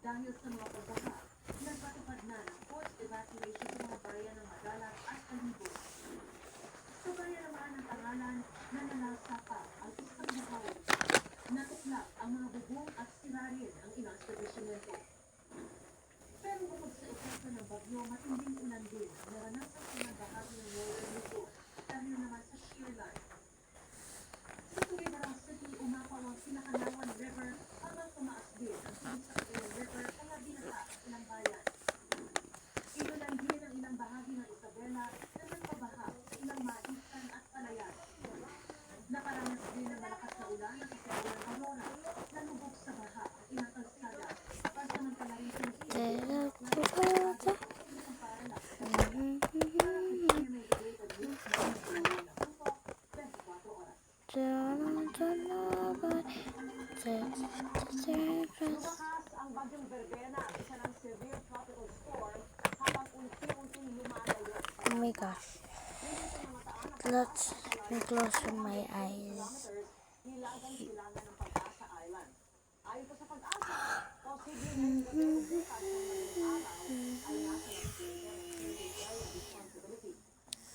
Dahil sa mga pagbaha, nagpatupad na ng forced evacuation sa mga bayan ng Madalag at Alibo. Sa bayan naman ng Tangalan, nanalasa pa ang isang bahaw. Natuklap ang mga bubong at sira rin ang ilang establishmento. Pero bukod sa epekto ng bagyo, matinding ulan din ang naranasan sa mga bahagi ng Northern Luzon dahil naman sa shear line. Sa Tuguegarao City, umapaw ang Sinakanawan River habang tumaas din ang Tuguegarao River kaya binaha ang ilang bayan. Inulan din ang ilang bahagi ng Isabela na nagpabaha sa ilang maisan at palayan. Nakaranas din ng malakas na ulan ng Isabela ng Aurora na lubog sa baha at ilang kalsada. Pansamantala rin sa ang bagyong Verbena, isa ng severe tropical storm habang unti-unting lumalayo. Oh my gosh. Let's me close my eyes. Hilagang-hilangan ng Pag-asa Island. Ayon pa sa Pag-asa, posibleng bukas ng madaling araw ay nasa area responsibility.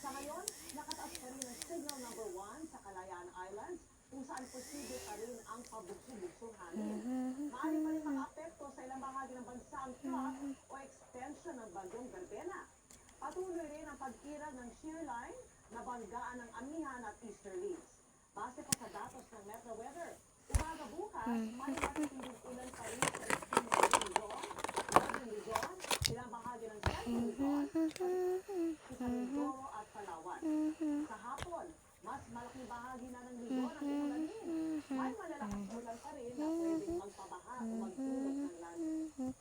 Sa ngayon, nakataas pa rin ang signal number 1 sa Kalayaan Islands kung saan posible pa rin ang pabugso-bugsong hangin. Maaari pa rin maka-apekto sa ilang bahagi ng bansa ang trough o extension ng bagyong Verbena. Patuloy rin ang pag-irag ng shear line na banggaan ng Amihan at Easterlies. Base pa sa datos ng Metro Weather, umaga bukas, may matitinding ulan pa rin sa extreme Northern Luzon, ilang bahagi ng Central Luzon, sa Mindoro at Palawan. Sa hapon, mas malaking bahagi na ng Luzon ang umulanin. May malalakas na ulan pa rin na pwedeng magpabaha o magdulot ng landslide.